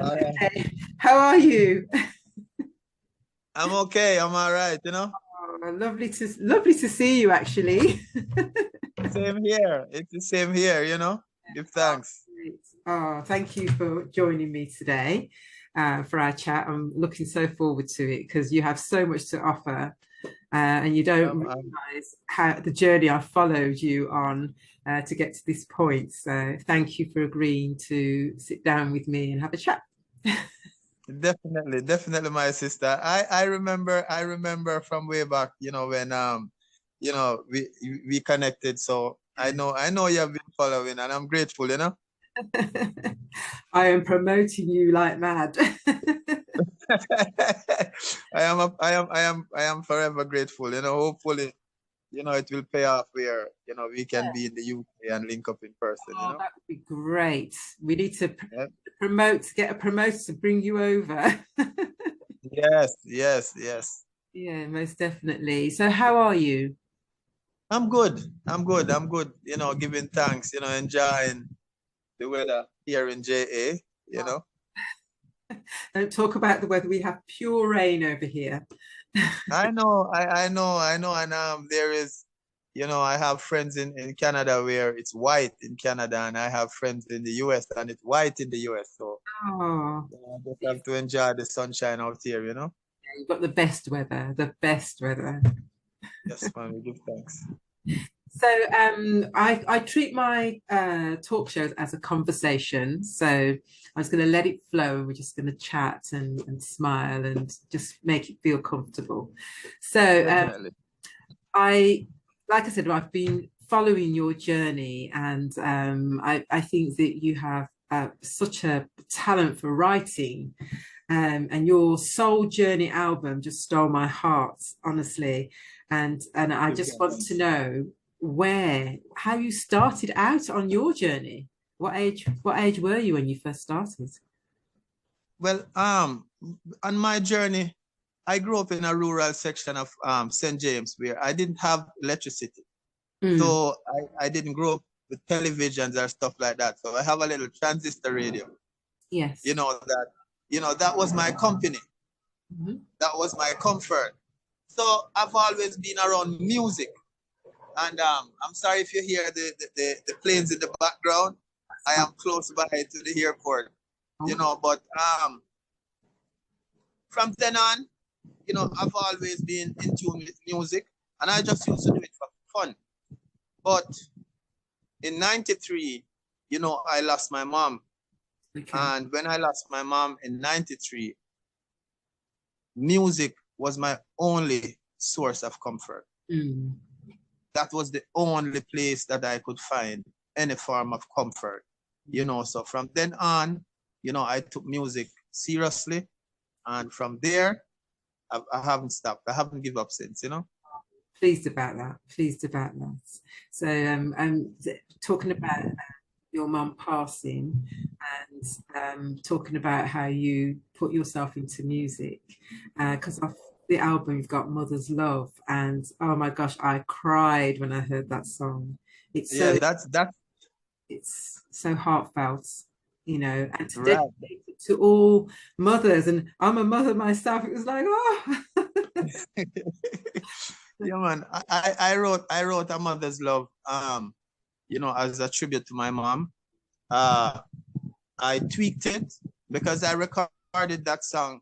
All right. Okay. How are you? I'm okay. I'm all right, you know. Oh, lovely to see you actually. Same here. It's the same here, you know. Give thanks. Great. Oh, thank you for joining me today for our chat. I'm looking so forward to it because you have so much to offer, and you don't Um, um, realize how the journey I followed you on to get to this point. So thank you for agreeing to sit down with me and have a chat. Definitely, definitely, my sister. I remember from way back, you know, when we connected. So I know you have been following, and I'm grateful, you know. I am promoting you like mad. I am forever grateful, you know. Hopefully, you know, it will pay off where, you know, we can be in the UK and link up in person, you Oh, know. that would be great. We need to Yeah. get a promoter to bring you over. Yes, yes, yes. Yeah, most definitely. So, how are you? I'm good. I'm good. I'm good. You know, giving thanks, you know, enjoying the weather here in JA, you Oh, know. don't talk about the weather. We have pure rain over here. I know. And there is, you know, I have friends in Canada where it's white in Canada, and I have friends in the US and it's white in the US. So Oh, you know, I just have to enjoy the sunshine out here, you know. yeah, you've got the best weather, the best weather. Yes, man, we give thanks. So I treat my talk shows as a conversation. So I'm just going to let it flow. We're just going to chat and smile and just make it feel comfortable. So Definitely. I, like I said, I've been following your journey, and I think that you have such a talent for writing, and your Soul Journey album just stole my heart, honestly. And I Give just want to thanks. know how you started out on your journey. What age were you when you first started? Well, on my journey, I grew up in a rural section of St. James where I didn't have electricity. Mm, So I didn't grow up with televisions or stuff like that. So I have a little transistor radio. You yes. know that, you know, that was my company. Mhm. That was my comfort. So I've always been around music. And I'm sorry if you hear the planes in the background. I am close by to the airport, you know, but from then on, you know, I've always been in tune with music, and I just used to do it for fun. But in 93, you know, I lost my mom. Okay. And when I lost my mom in 93, music was my only source of comfort. Mm. That was the only place that I could find any form of comfort, you know. So from then on, you know, I took music seriously. And from there, I haven't stopped. I haven't given up since, you know. Pleased about that. Pleased about that. So, talking about your mum passing and talking about how you put yourself into music, because of the album you've got Mother's Love, and oh my gosh, I cried when I heard that song. It's Yeah, so that's it's so heartfelt, and to right. dedicate it to all mothers, and I'm a mother myself. It was like, oh. Yeah, man. I wrote a mother's love, you know, as a tribute to my mom. Uh, I tweaked it because I recorded that song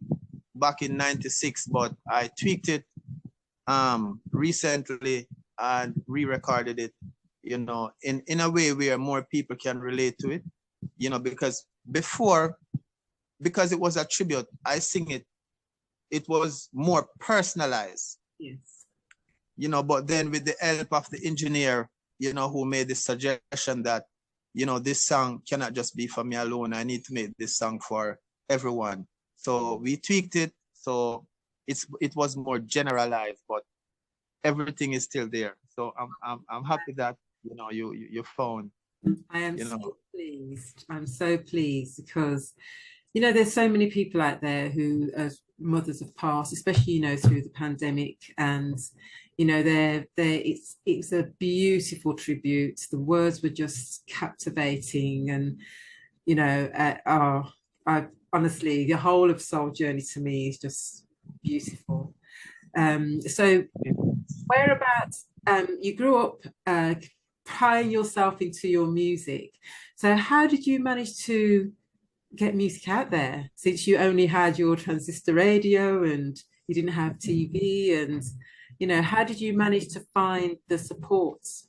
back in '96, but I tweaked it recently and re-recorded it, you know, in a way where more people can relate to it, you know, because before, because it was a tribute, I sing it, it was more personalized, Yes. you know. But then with the help of the engineer, you know, who made this suggestion that, you know, this song cannot just be for me alone. I need to make this song for everyone. So we tweaked it. So it was more generalized, but everything is still there. So I'm happy that, you know, you found, I am you so know. pleased. I'm so pleased because, there's so many people out there who, as mothers have passed, especially, through the pandemic, and, it's a beautiful tribute. The words were just captivating, and, oh, I honestly, the whole of Soul Journey to me is just beautiful. So whereabouts you grew up prying yourself into your music. So how did you manage to get music out there, since you only had your transistor radio and you didn't have TV? And how did you manage to find the supports?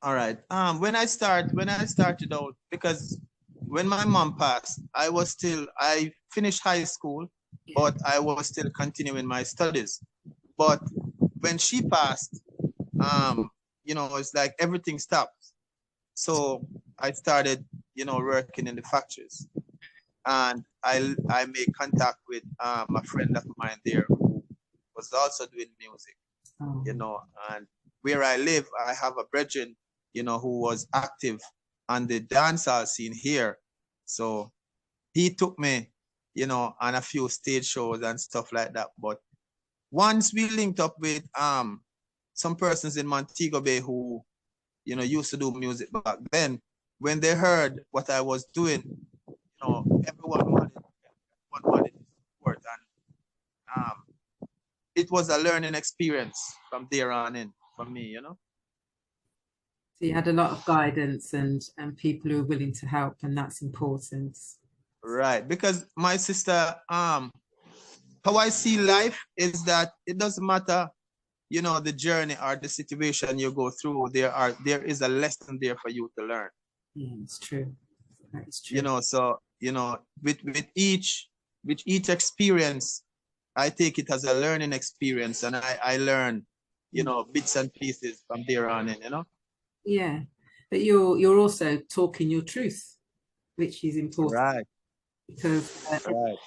All right. When I started out, because when my mom passed, I finished high school, but I was still continuing my studies. But when she passed, it's like everything stopped. So I started, working in the factories, and I made contact with a friend of mine there who was also doing music, and where I live, I have a brethren, who was active on the dancehall scene here. So he took me, on a few stage shows and stuff like that. But once we linked up with some persons in Montego Bay who, used to do music back then, when they heard what I was doing, everyone wanted to support. And it was a learning experience from there on in for me, So you had a lot of guidance and people who were willing to help, and that's important. Right, because my sister, how I see life is that it doesn't matter, the journey or the situation you go through. There is a lesson there for you to learn. Yeah, it's true. That is true. So with each experience, I take it as a learning experience, and I learn, bits and pieces from there on in. Yeah, but you're also talking your truth, which is important. Right. Because Right.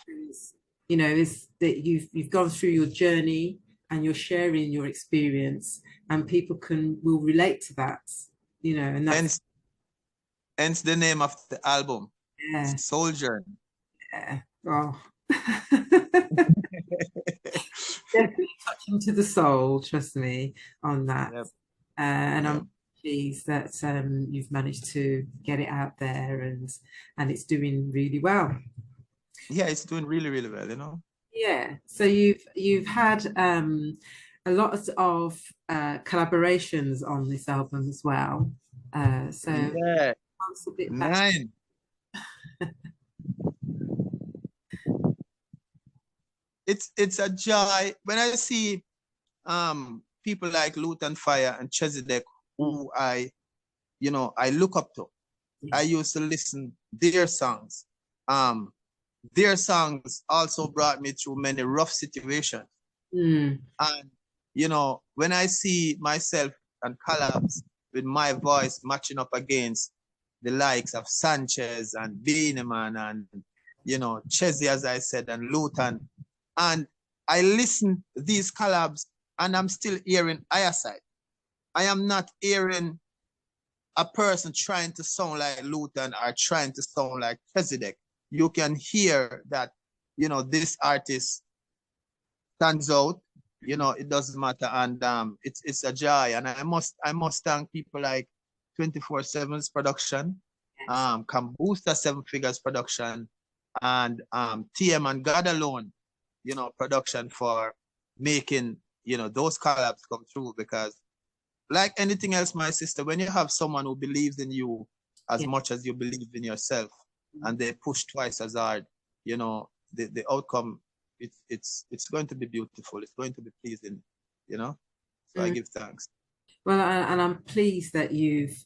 is that you've gone through your journey and you're sharing your experience, and people will relate to that, and that's hence the name of the album. Yeah. Soul Journey. Yeah. Oh. Definitely touching to the soul, trust me on that. Yep. And Yep. I'm pleased that you've managed to get it out there, and it's doing really well. Yeah, it's doing really, really well, Yeah. So you've had a lot of collaborations on this album as well. So yeah, a bit 9. It's a joy when I see people like Lutan Fyah and Chezidek, who I look up to. I used to listen their songs. Their songs also brought me through many rough situations. And when I see myself and collabs with my voice matching up against the likes of Sanchez and Beenie Man and Chezzy, as I said, and Lutan, and I listen these collabs, and I'm still hearing Iyah Syte. I am not hearing a person trying to sound like Lutan or trying to sound like Chezidek. You can hear that, this artist stands out. It doesn't matter, and it's a joy. And I must thank people like 24/7's production, Kambooster 7 Figures production, and TM and God Alone, production for making, those collabs come through. Because like anything else, my sister, when you have someone who believes in you as much as you believe in yourself, and they push twice as hard, the outcome, it's going to be beautiful. It's going to be pleasing, So I give thanks. Well, and I'm pleased that you've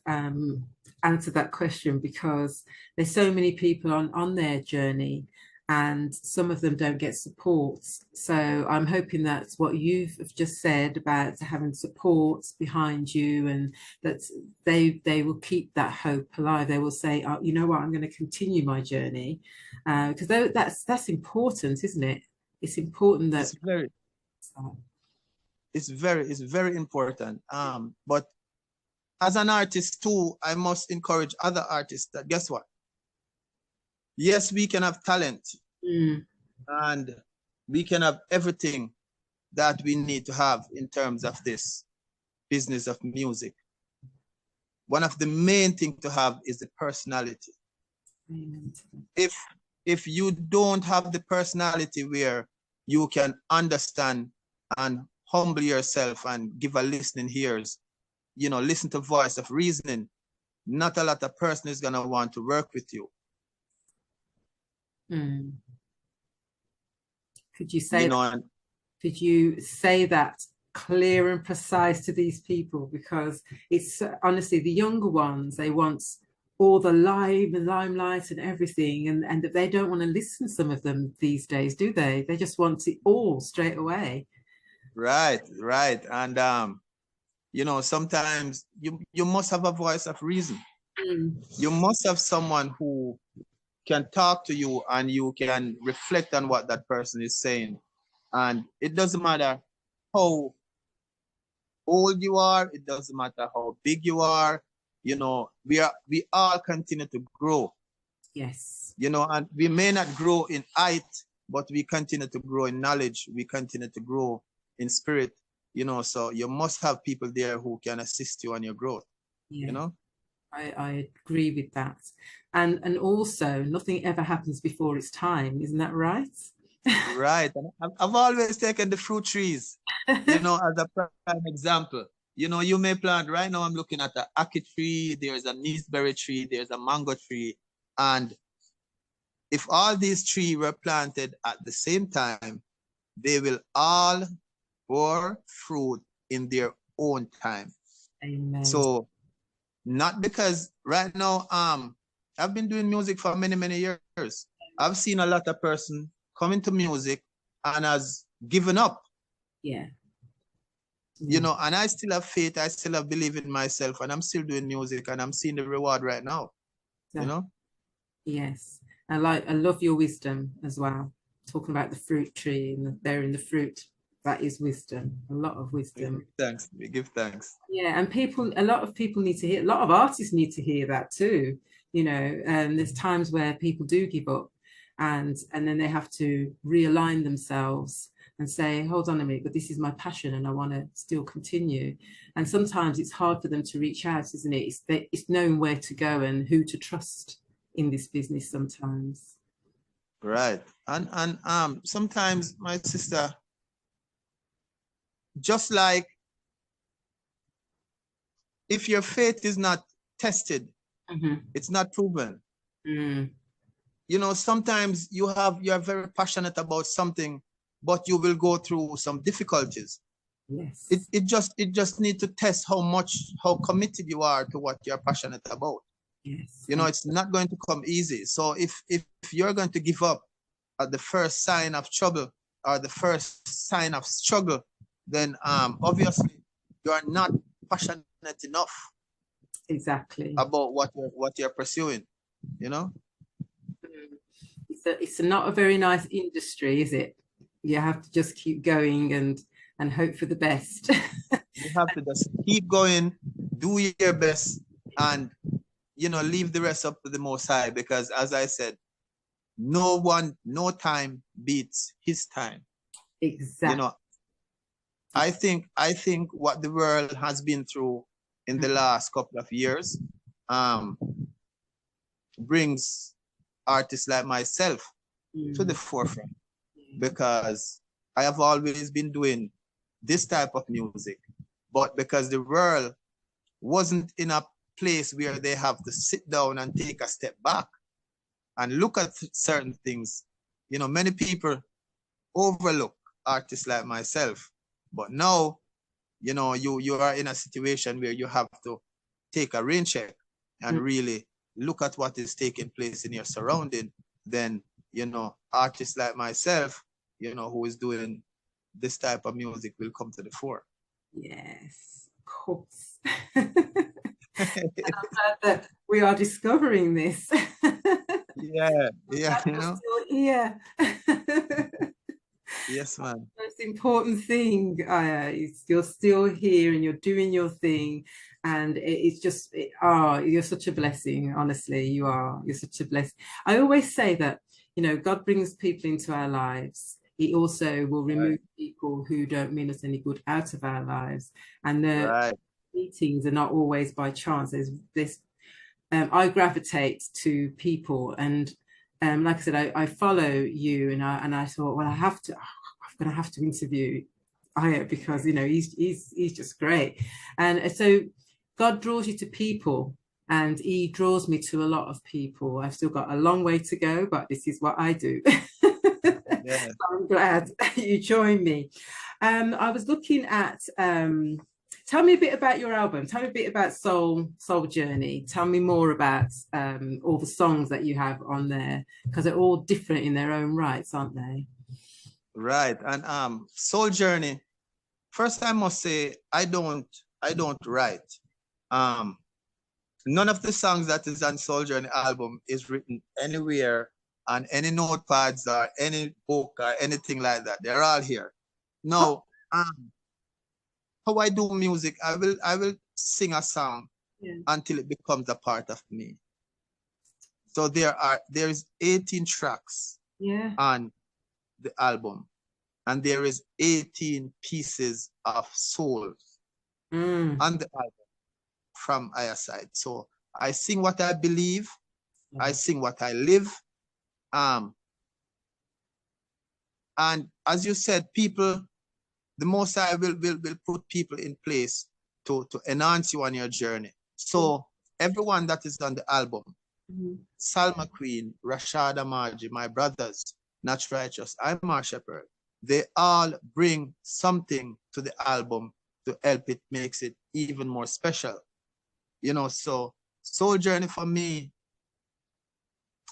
answered that question, because there's so many people on their journey, and some of them don't get support. So I'm hoping that's what you've just said about having support behind you, and that they will keep that hope alive. They will say, oh, you know what, I'm going to continue my journey, because that's important, isn't it? It's important that it's very important. But as an artist too, I must encourage other artists that, guess what? Yes, we can have talent, and we can have everything that we need to have in terms of this business of music. One of the main things to have is the personality. if you don't have the personality where you can understand and humble yourself and give a listening ears, you know, listen to voice of reasoning, not a lot of person is going to want to work with you. Mm. Could you say You know, that, could you say that clear and precise to these people? Because it's honestly the younger ones, they want all the limelight and everything, and they don't want to listen, some of them these days, do they? They just want it all straight away. Right. And you know, sometimes you must have a voice of reason. You must have someone who can talk to you and you can reflect on what that person is saying. And it doesn't matter how old you are, it doesn't matter how big you are, you know, we all continue to grow. Yes. You know, and we may not grow in height, but we continue to grow in knowledge, we continue to grow in spirit, you know, so you must have people there who can assist you on your growth. Yeah. You know, I agree with that. And also nothing ever happens before its time, isn't that right? right. And I've always taken the fruit trees, you know, as a prime example. You know, you may plant, right now I'm looking at the ackee tree, there's a neeseberry tree, there's a mango tree. And if all these trees were planted at the same time, they will all bore fruit in their own time. Amen. So not because right now, I've been doing music for many years. I've seen a lot of person come into music and has given up. Yeah. You know, and I still have faith, I still have belief in myself, and I'm still doing music and I'm seeing the reward right now. You know? Yes. I love your wisdom as well. Talking about the fruit tree and they're in the fruit. That is wisdom, a lot of wisdom. We give thanks. Yeah, and a lot of people need to hear, a lot of artists need to hear that too. You know, there's times where people do give up and then they have to realign themselves and say, hold on a minute, but this is my passion and I want to still continue. And sometimes it's hard for them to reach out, isn't it? It's knowing where to go and who to trust in this business sometimes. Right. And sometimes, my sister, just like if your faith is not tested, it's not proven. You know, sometimes you're very passionate about something, but you will go through some difficulties. Yes. It just need to test how committed you are to what you're passionate about. Yes. You know, it's not going to come easy. So if you're going to give up at the first sign of trouble or the first sign of struggle, then obviously you are not passionate enough. Exactly. About what you're pursuing, you know. It's not a very nice industry, is it? You have to just keep going and hope for the best. You have to just keep going, do your best, and you know, leave the rest up to the Most High, because as I said, no time beats his time. Exactly. You know, I think what the world has been through in the last couple of years brings artists like myself to the forefront, because I have always been doing this type of music, but because the world wasn't in a place where they have to sit down and take a step back and look at certain things, you know, many people overlook artists like myself. But now, you know, you are in a situation where you have to take a rain check and really look at what is taking place in your surrounding. Then, you know, artists like myself, you know, who is doing this type of music will come to the fore. Yes, of course. And I'm glad that we are discovering this. Yeah, you know. Still here. Yes, man. The most important thing is you're still here and you're doing your thing, and it's just you're such a blessing. Honestly, you're such a blessing. I always say that, you know, God brings people into our lives. He also will remove people who don't mean us any good out of our lives, and the meetings are not always by chance. I gravitate to people, and like I said, I follow you, and I thought, well, I'm going to have to interview Iyah, because he's just great. And so God draws you to people, and he draws me to a lot of people. I've still got a long way to go, but this is what I do. Yeah. So I'm glad you joined me. I was looking at tell me a bit about your album. Tell me a bit about Soul Journey. Tell me more about all the songs that you have on there, because they're all different in their own rights, aren't they? Right. And Soul Journey, first I must say I don't write. None of the songs that is on Soul Journey album is written anywhere on any notepads or any book or anything like that. They're all here. No, how I do music, I will sing a song until it becomes a part of me. So there's 18 tracks on the album, and there is 18 pieces of soul on the album from Iyah Syte. So I sing what I believe, I sing what I live. And as you said, people, the Most High will put people in place to enhance you on your journey. So everyone that is on the album, Salma Queen, Rachaad, Amarjii, my brothers, Knatch Rychus, Imar Shepherd, they all bring something to the album to help it makes it even more special. So Soul Journey for me,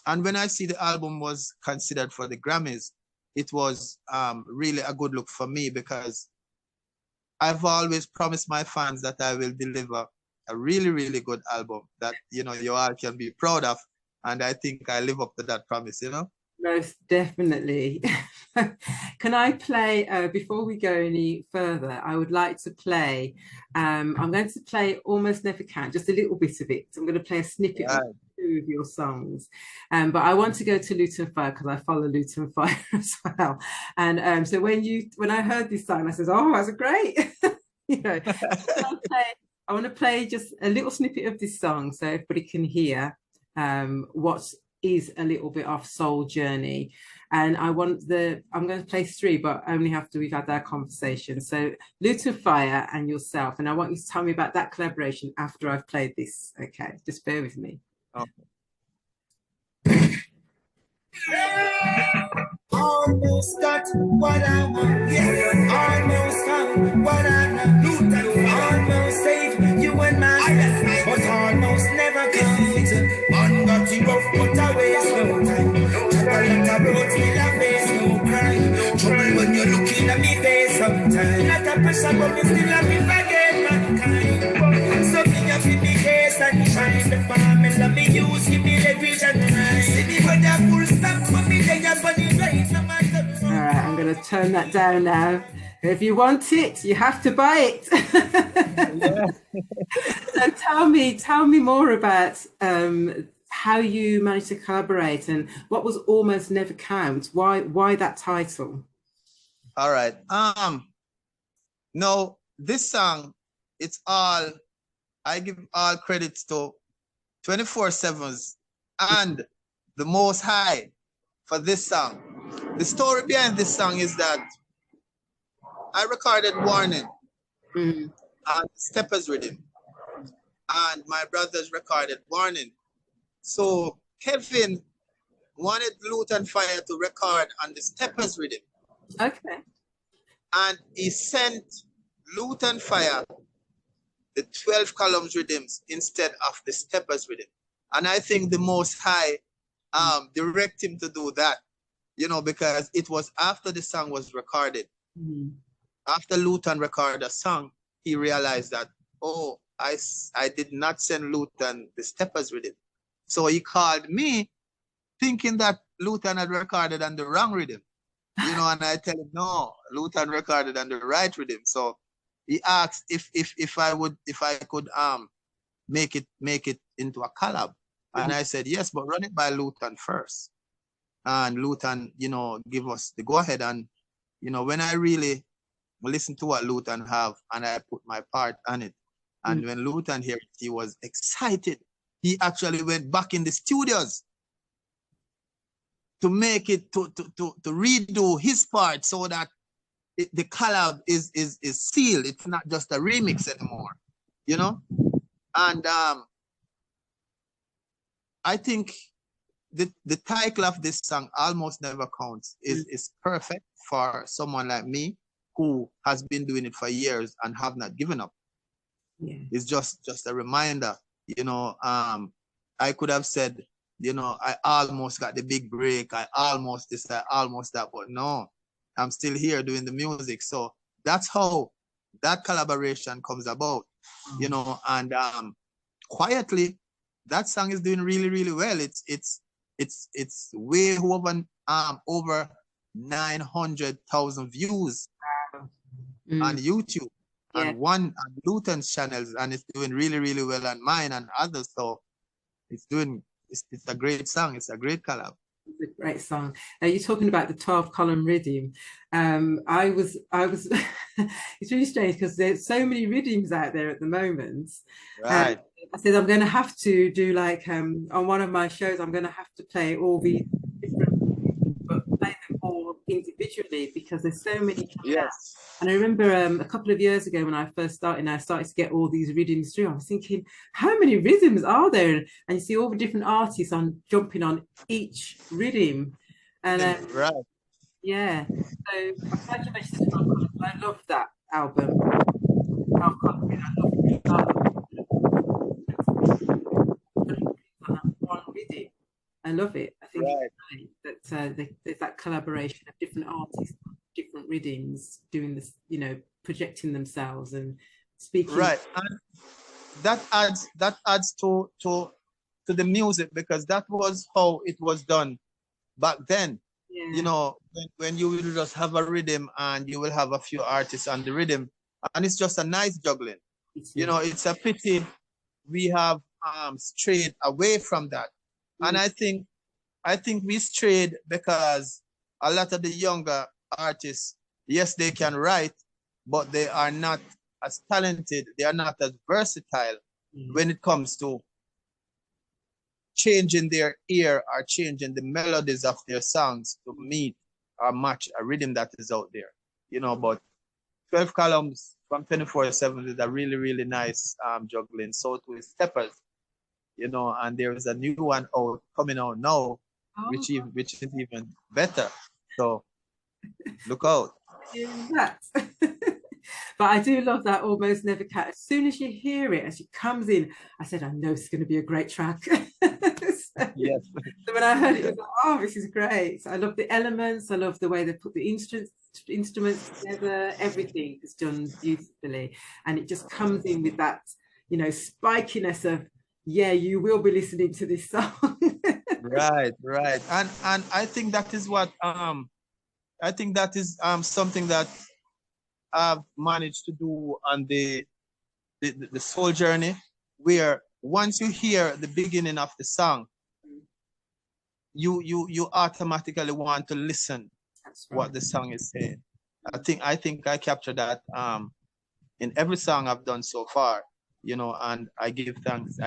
and when I see the album was considered for the Grammys, it was really a good look for me, because I've always promised my fans that I will deliver a really, really good album that, you all can be proud of. And I think I live up to that promise, Most definitely. Can I play, before we go any further, I would like to play, I'm going to play Almost Never Can, just a little bit of it. I'm going to play a snippet of two of your songs. But I want to go to Lutan Fyah, because I follow Lutan Fyah as well. And so when I heard this song, I said, oh, that's great. I want to play just a little snippet of this song so everybody can hear what is a little bit of Soul Journey. And I'm going to play 3, but only after we've had our conversation. So Lutan Fyah and yourself, and I want you to tell me about that collaboration after I've played this. Okay, just bear with me. Almost got what I want, almost found what I know, almost saved you and my, but almost never comes. Man got you rough, but I waste no time. Chocolate brought me la face, no crime. Trouble when you're looking at me face sometimes. Not a pressure, but me still have me forget mankind. So me up in me case and shine the farm and let me use give me leverage and rhyme. See me when that full stop for me, they got body right. All right, I'm going to turn that down now. If you want it, you have to buy it. So tell me more about how you managed to collaborate, and what was Almost Never Count? Why that title? All right. No, this song, I give all credits to 24/7s and the Most High for this song. The story behind this song is that I recorded Warning and Steppers Rhythm, and my brothers recorded Warning. So Kevin wanted Lutan Fyah to record on the Steppers Rhythm. Okay. And he sent Lutan Fyah the 12 columns rhythms instead of the Steppers Rhythm. And I think the Most High direct him to do that, because it was after the song was recorded. After Lutan recorded a song, he realized that, oh, I did not send Lutan the Steppers Rhythm. So he called me thinking that Lutan had recorded on the wrong rhythm, and I tell him, no, Lutan recorded on the right rhythm. So he asked if I could make it into a collab. And I said, yes, but run it by Lutan first. And Lutan, give us the go ahead. And, when I really listen to what Lutan have and I put my part on it, and when Lutan heard it, he was excited. He actually went back in the studios make it to redo his part so that the collab is sealed. It's not just a remix anymore, you know. And I think the title of this song, Almost Never Counts, is perfect for someone like me who has been doing it for years and have not given up. Yeah. It's just a reminder, you know. I could have said, you know, I almost got the big break, I almost this, I almost that, but no, I'm still here doing the music. So that's how that collaboration comes about, you know. And quietly, that song is doing really, really well. It's way over 900,000 views on YouTube and one on Lutan's channels, and it's doing really, really well on mine and others. So it's a great song. It's a great collab. It's a great song. You're talking about the 12-column rhythm. I was it's really strange because there's so many rhythms out there at the moment. Right. I said I'm going to have to do like on one of my shows, I'm going to have to play all these different, but play them all individually because there's so many. Yes. And I remember a couple of years ago when I first started, and I started to get all these rhythms through. I was thinking, how many rhythms are there? And you see all the different artists jumping on each rhythm. And right. Yeah. So I'm glad you mentioned this. I love that album. I love it. I think it's great that there's that collaboration of different artists, different rhythms, doing this, you know, projecting themselves and speaking. Right, and that adds to the music, because that was how it was done back then. Yeah. You know, when you will just have a rhythm and you will have a few artists on the rhythm, and it's just a nice juggling. You know, it's a pity we have strayed away from that. And I think we strayed because a lot of the younger artists, yes, they can write, but they are not as talented, they are not as versatile when it comes to changing their ear or changing the melodies of their songs to meet or match a rhythm that is out there. You know, but 12 columns from 24/7 is a really, really nice juggling. So too is Steppers. You know, and there is a new one coming out now, which is even better. So look out. But I do love that Almost Never Cat. As soon as you hear it, as it comes in, I said, I know it's going to be a great track. Yes. So when I heard it, I was like, oh, this is great. So I love the elements. I love the way they put the instruments together. Everything is done beautifully. And it just comes in with that, you know, spikiness of, yeah, you will be listening to this song. Right. And I think that is what something that I've managed to do on the soul journey, where once you hear the beginning of the song, you automatically want to listen what the song is saying. I think I captured that in every song I've done so far. You know, and I give thanks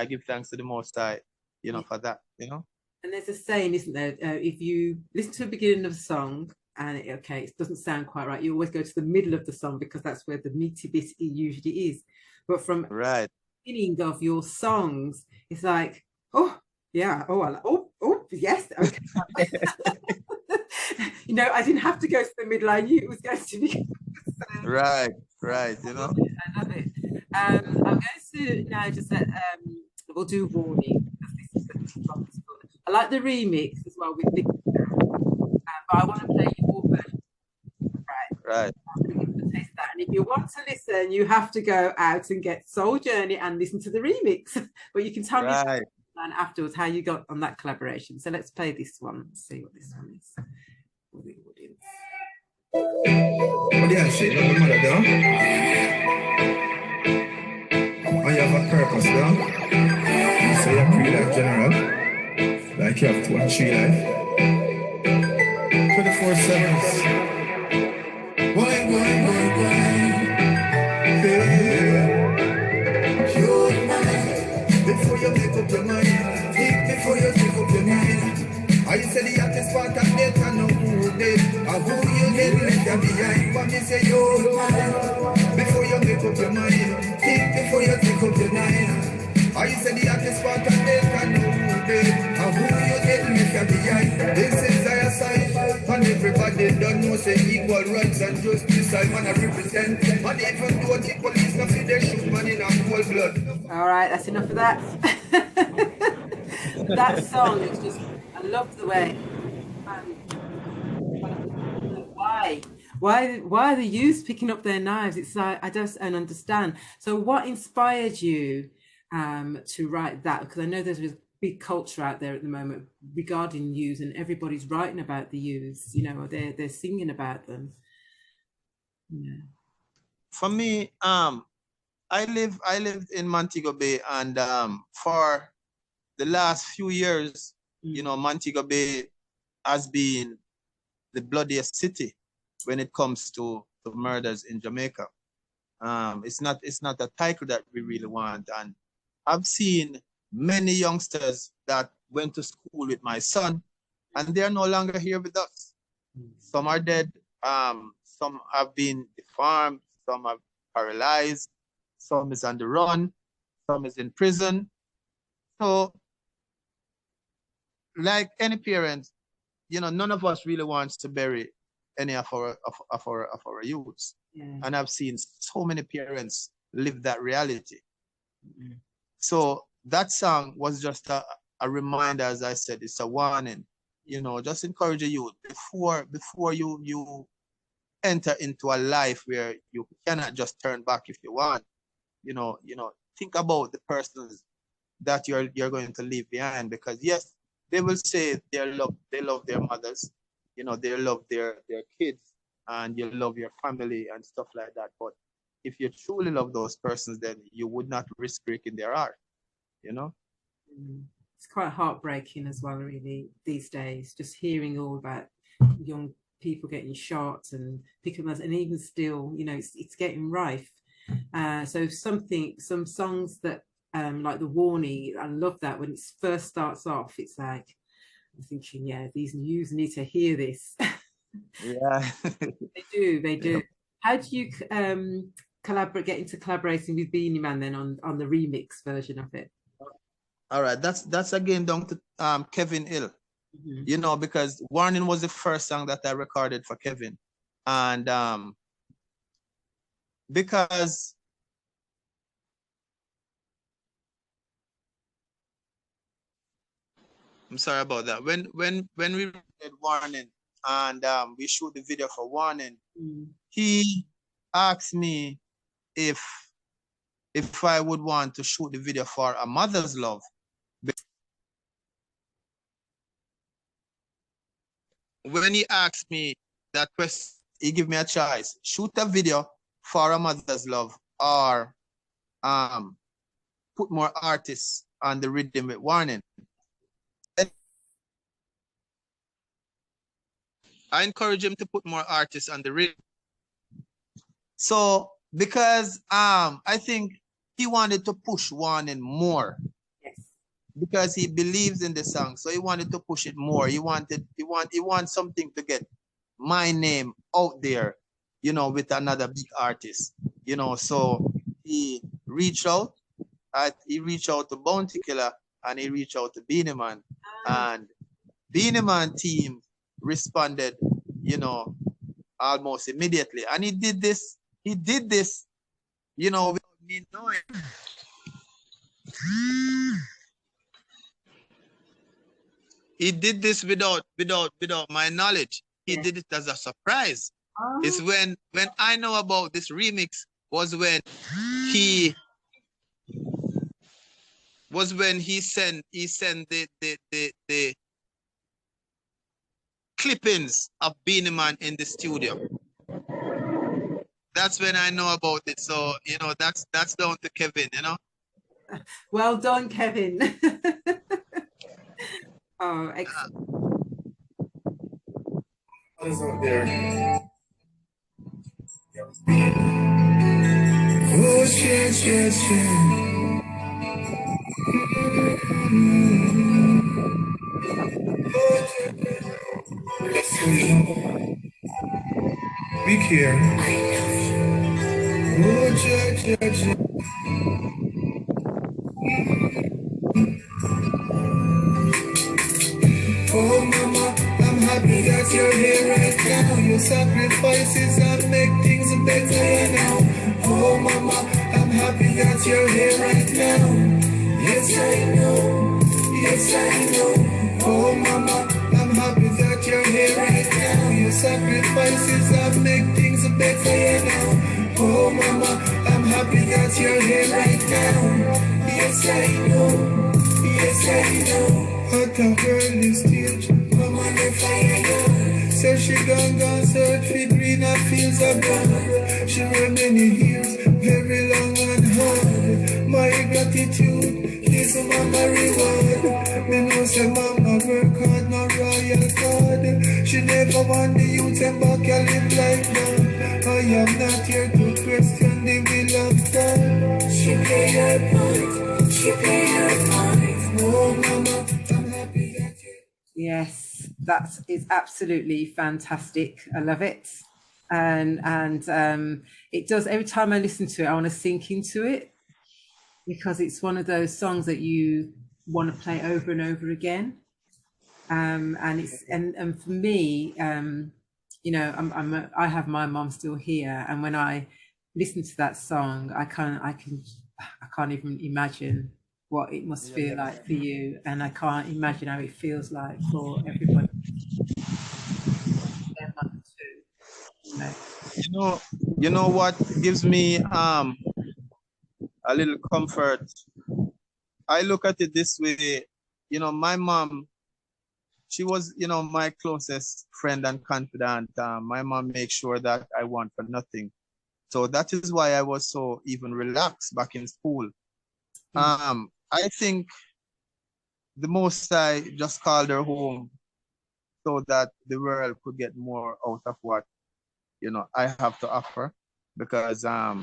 to the Most High, you know, for that, you know. And there's a saying, isn't there? If you listen to the beginning of a song and it doesn't sound quite right, you always go to the middle of the song because that's where the meaty bit usually is. But from the beginning of your songs, it's like, oh yeah, oh yes, okay. You know, I didn't have to go to the middle. I knew it was going to be. Right, you know. I love it. I'm going to now just let we'll do Warning because this is the song. I like the remix as well with Big but I want to play your version. Right. Taste that. And if you want to listen, you have to go out and get Soul Journey and listen to the remix. But you can tell me afterwards how you got on that collaboration. So let's play this one. Let's see what this one is for the audience. What do you say? What the mother do? You have a purpose, though. So you're pre-life general. Like you have 2 and 3 life. 24/7. Why? Before you make up your mind, think before you make up your mind. I said the hottest part of want to say yo, man. Before you make up your mind, think before you take up your nine. I said the hottest part of they can know they and who you getting if you're behind. This is Iyah Syte, and everybody don't know say equal rights and justice I wanna represent. And even though the police not see they shoot man in a cold blood. All right, that's enough of that. That song is just, I love the way. Why are the youth picking up their knives? It's like, I just don't understand. So what inspired you to write that? Because I know there's a big culture out there at the moment regarding youths, and everybody's writing about the youths, you know, or they're singing about them. Yeah. For me, I lived in Montego Bay, and for the last few years, you know, Montego Bay has been the bloodiest city when it comes to murders in Jamaica. It's not a title that we really want, and I've seen many youngsters that went to school with my son, and they're no longer here with us. Some are dead, some have been deformed, some are paralyzed, some is on the run, some is in prison. So, like any parent, you know, none of us really wants to bury any of our youths. Yeah. And I've seen so many parents live that reality. Mm-hmm. So that song was just a reminder, as I said, it's a warning, you know, just encourage the youth before you enter into a life where you cannot just turn back if you want, you know, think about the persons that you're going to leave behind, because yes, they will say they love their mothers, you know, they love their kids, and you love your family and stuff like that. But if you truly love those persons, then you would not risk breaking their heart, you know? It's quite heartbreaking as well, really, these days, just hearing all about young people getting shot and picking us, and even still, you know, it's getting rife. So some songs that, like the Warning, I love that when it first starts off, it's like, I'm thinking, yeah, these youths need to hear this. Yeah. They do. Yeah. How do you get into collaborating with Beenie Man then on the remix version of it? All right, that's again down to Kevin Hill, you know, because Warning was the first song that I recorded for Kevin, and because I'm sorry about that. When we did Warning and we shoot the video for Warning, he asked me if I would want to shoot the video for A Mother's Love. When he asked me that question, he gave me a choice: shoot a video for A Mother's Love, or put more artists on the rhythm with Warning. I encourage him to put more artists on the rhythm. So because I think he wanted to push Warning more. Yes. Because he believes in the song, so he wanted to push it more. He wants something to get my name out there, you know, with another big artist, you know. So he reached out. He reached out to Bounty Killer, and he reached out to Beenie Man, and Beenie Man team responded, you know, almost immediately. And he did this, you know, without me knowing. He did this without my knowledge. He did it as a surprise. It's when I know about this remix was when he sent the clippings of Beenie Man in the studio. That's when I know about it. So, you know, that's down to Kevin, you know. Well done, Kevin. Oh, excellent. What is out there? Oh, shit. we care. Oh, judge. Oh mama, I'm happy that you're here right now. Your sacrifices have make things better now. Oh mama, I'm happy that you're here right now. Yes I know, yes I know. Oh mama, I'm happy that you're here right now. Your sacrifices have make things better now. Oh mama, I'm happy that you're here right now. Yes I know, yes I know. Hot and girl stage, come on the fire now. Say she gone search for greener fields of gold. She ran many years, very long and hard. My gratitude is mama reward. Me know say mama work hard, no royal card. She never want the youth and back a live like that. I am not here to question the will of God. She play her part, she play her part. Oh mama, I'm happy that you. Yes, that is absolutely fantastic. I love it. And it does, every time I listen to it, I want to sink into it, because it's one of those songs that you want to play over and over again. And it's and for me, you know, I have my mom still here, and when I listen to that song, I can't even imagine what it must feel like for you, and I can't imagine how it feels like for everybody. Their mother too, you know. You know what gives me a little comfort? I look at it this way, you know, my mom, she was, you know, my closest friend and confidant. My mom makes sure that I want for nothing. So that is why I was so even relaxed back in school. I think the most I just called her home so that the world could get more out of what, you know, I have to offer. Because I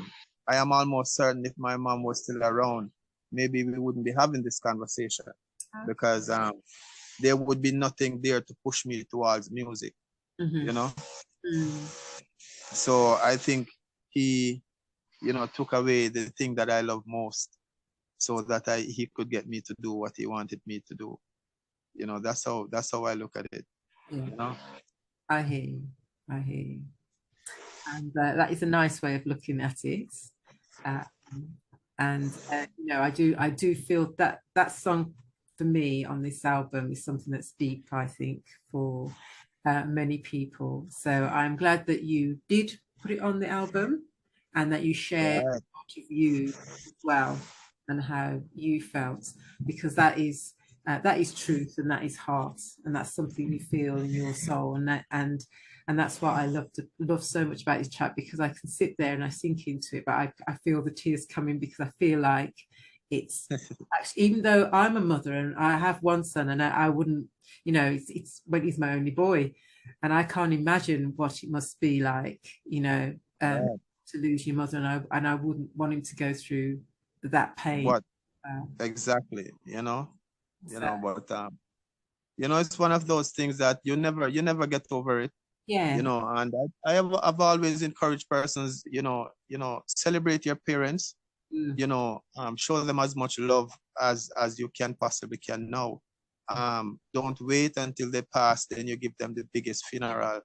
am almost certain if my mom was still around, maybe we wouldn't be having this conversation, because there would be nothing there to push me towards music, you know. So I think he, you know, took away the thing that I love most, so that he could get me to do what he wanted me to do. You know, that's how I look at it. Yeah. You know, I hear you. And that is a nice way of looking at it. And you know, I do feel that that song for me on this album is something that's deep, I think, for many people. So I'm glad that you did put it on the album, and that you shared part of you as well, and how you felt, because that is truth, and that is heart, and that's something you feel in your soul, and that's what I love so much about this chat, because I can sit there and I sink into it, but I feel the tears coming, because I feel like it's actually, even though I'm a mother and I have one son, and I wouldn't, you know, it's when he's my only boy, and I can't imagine what it must be like, you know, to lose your mother, and I wouldn't want him to go through that pain. What exactly, you know, but you know, it's one of those things that you never get over it. Yeah. You know, and I've always encouraged persons, you know, celebrate your parents, you know, show them as much love as you can possibly can now. Don't wait until they pass, then you give them the biggest funeral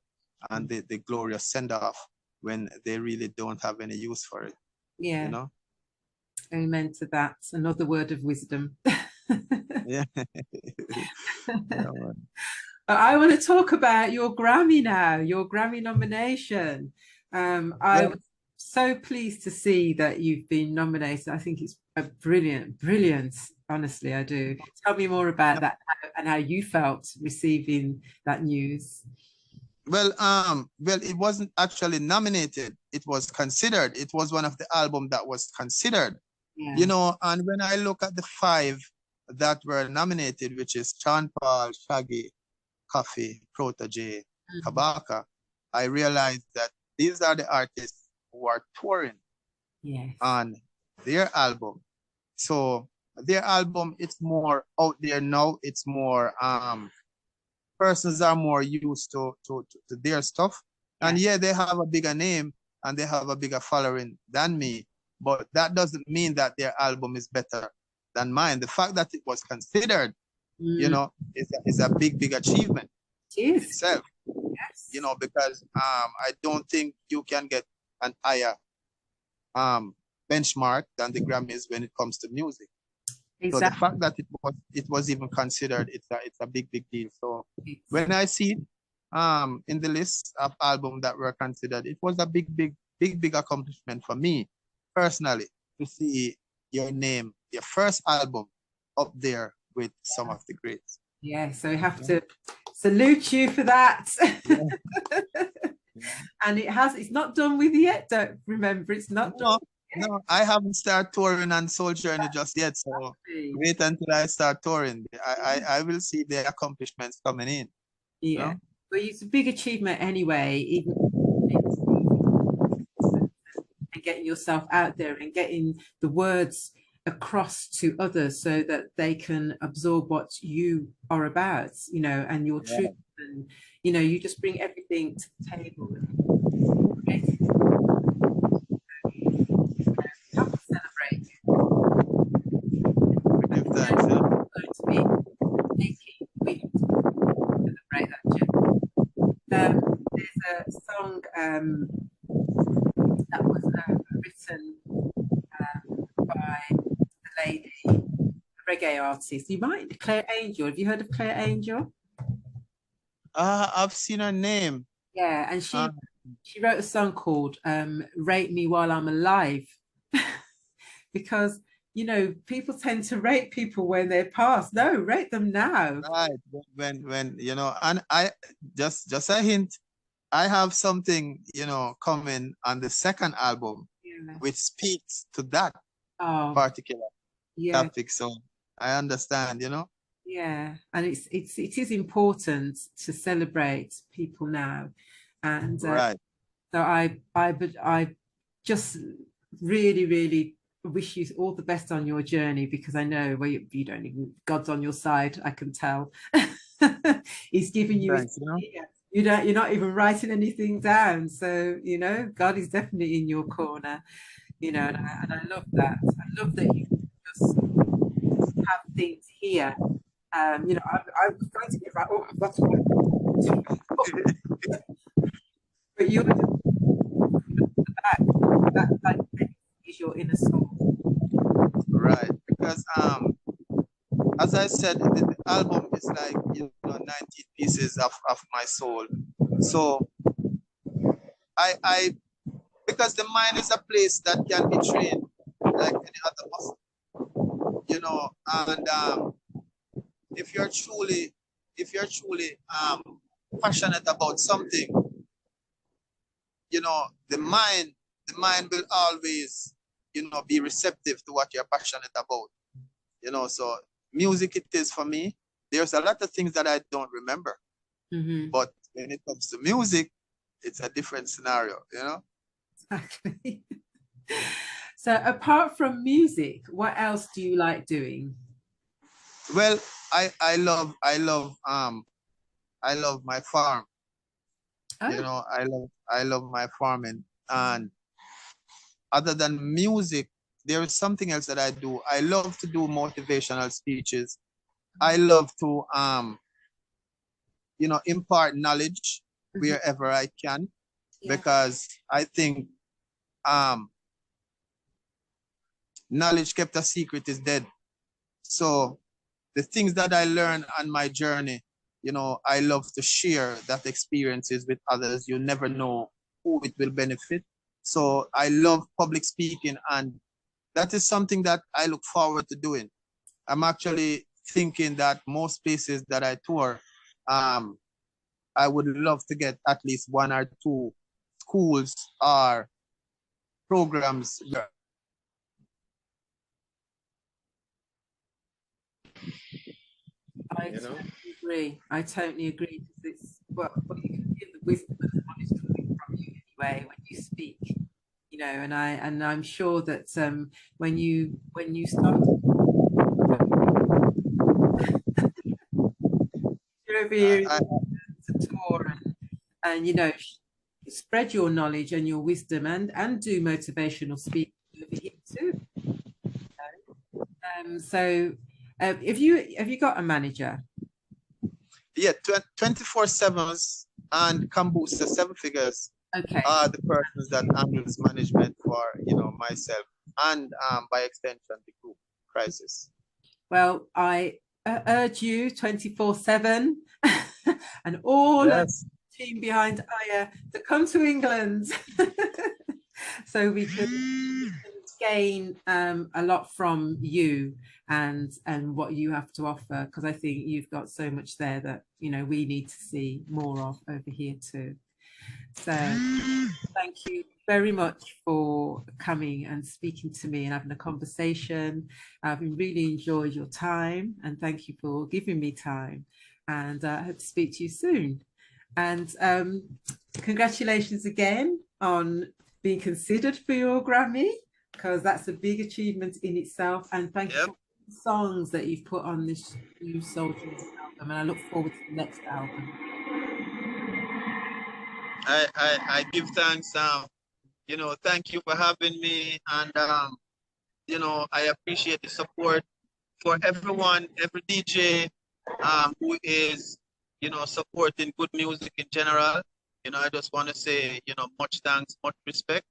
and the glorious send-off when they really don't have any use for it. Yeah. You know? Amen to that. Another word of wisdom. Yeah. I want to talk about your Grammy now, your Grammy nomination. I was so pleased to see that you've been nominated. I think it's a brilliant, honestly, I do. Tell me more about that and how you felt receiving that news. Well, it wasn't actually nominated. It was considered. It was one of the albums that was considered. Yeah. You know, and when I look at the 5 that were nominated, which is Sean Paul, Shaggy, Coffee, Protege, Kabaka, I realized that these are the artists who are touring on their album. So their album, it's more out there now. It's more persons are more used to their stuff. And yeah, they have a bigger name and they have a bigger following than me, but that doesn't mean that their album is better than mine. The fact that it was considered, you know, is a big achievement in itself. Yes. You know, because I don't think you can get an higher benchmark than the Grammys when it comes to music. Exactly. So the fact that it was even considered, it's a big deal. So when I see it in the list of albums that were considered, it was a big accomplishment for me personally to see your name, your first album, up there with some of the greats. Yeah, so we have to salute you for that. And it's not done with yet. Don't remember, it's not done. No, I haven't started touring on Soul Journey just yet. So wait until I start touring. I will see the accomplishments coming in. Yeah, you know? But it's a big achievement anyway, even and getting yourself out there and getting the words across to others so that they can absorb what you are about, you know, and your truth. And, you know, you just bring everything to the table. Have to celebrate. We have to celebrate that, Jim. There's a song that was written by the lady, a reggae artist. You might, Claire Angel. Have you heard of Claire Angel? I've seen her name. Yeah, and she wrote a song called "Rate Me While I'm Alive," because you know people tend to rate people when they're past. No, rate them now. Right, when you know, and I just a hint. I have something, you know, coming on the second album, which speaks to that particular topic. So I understand, you know. Yeah, and it is important to celebrate people now, and so I just really wish you all the best on your journey, because I know you don't even, God's on your side. I can tell. He's giving you. Thanks, you're not even writing anything down, so you know God is definitely in your corner, you know, and I love that. I love that you just have things here. You know, I was trying to get right. Oh, that's right. But you're the back. That is your inner soul. Right, because as I said, the album is like, you know, 19 pieces of my soul. So I because the mind is a place that can be trained like any other muscle, you know, and if you're truly passionate about something, you know, the mind will always, you know, be receptive to what you're passionate about, you know. So music it is for me. There's a lot of things that I don't remember, but when it comes to music, it's a different scenario, you know. Exactly. So apart from music, what else do you like doing? Well, I love my farm. You know, I love my farming. And other than music, there is something else that I do. I love to do motivational speeches. I love to you know, impart knowledge wherever I can, because I think knowledge kept a secret is dead. So the things that I learned on my journey, you know, I love to share that experiences with others. You never know who it will benefit. So I love public speaking, and that is something that I look forward to doing. I'm actually thinking that most places that I tour, I would love to get at least 1 or 2 schools or programs. I totally agree. It's well, you can feel the wisdom and what is coming from you anyway when you speak, you know. And I'm sure that when you start you're over here to tour and you know spread your knowledge and your wisdom and do motivational speaking over here too. So have you got a manager? Yeah, 24/7s and Kambooster 7 figures Okay. are the persons that handles management for, you know, myself and by extension the group Crisis. Well, I urge you 24/7 and all of the team behind Iyah to come to England so we can gain a lot from you and what you have to offer, because I think you've got so much there that, you know, we need to see more of over here too. So thank you very much for coming and speaking to me and having a conversation. I've really enjoyed your time, and thank you for giving me time, and I hope to speak to you soon. And congratulations again on being considered for your Grammy, because that's a big achievement in itself. And thank you for the songs that you've put on this new Soldiers album, and I look forward to the next album. I give thanks. You know, thank you for having me, and you know, I appreciate the support for everyone, every DJ who is, you know, supporting good music in general. You know, I just want to say, you know, much thanks, much respect.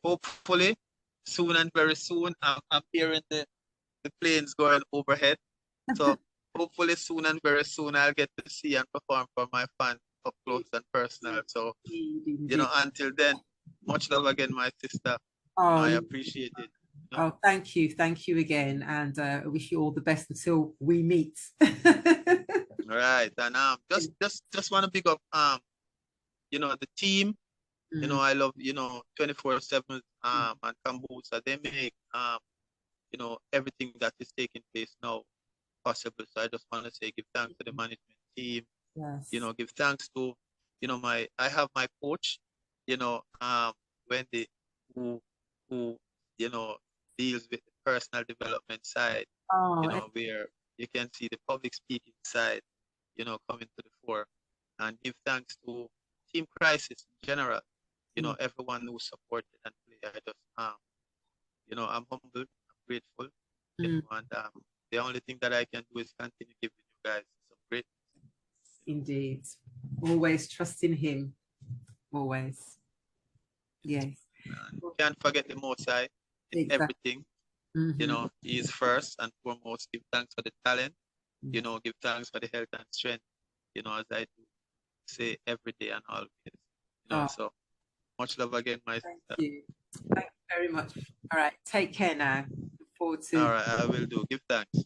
Hopefully, soon and very soon, I'm hearing the planes going overhead. So hopefully soon and very soon I'll get to see and perform for my fans up close and personal. So, you know, until then, much love again, my sister. I appreciate it. You know? Oh, thank you again, and I wish you all the best until we meet. All right, and just want to pick up you know, the team. You know, I love, you know, 24/7 and Kambooster. They make you know, everything that is taking place now possible. So I just want to say, give thanks to the management team. Yes. You know, give thanks to, you know, I have my coach, you know, Wendy, who you know, deals with the personal development side. You know, where you can see the public speaking side, you know, coming to the fore. And give thanks to Team Crisis in general. You know, everyone who supported and played. I just you know, I'm humbled, I'm grateful. You know, and the only thing that I can do is continue giving you guys some great. Indeed. Always trust in him. Always. Yes. Can't forget the Most High in everything. You know, he is first and foremost. Give thanks for the talent. You know, give thanks for the health and strength. You know, as I do say every day and always. You know, so much love again, my sister. Thank you. Thank you very much. All right. Take care now. Look forward to. All right, I will do. Give thanks.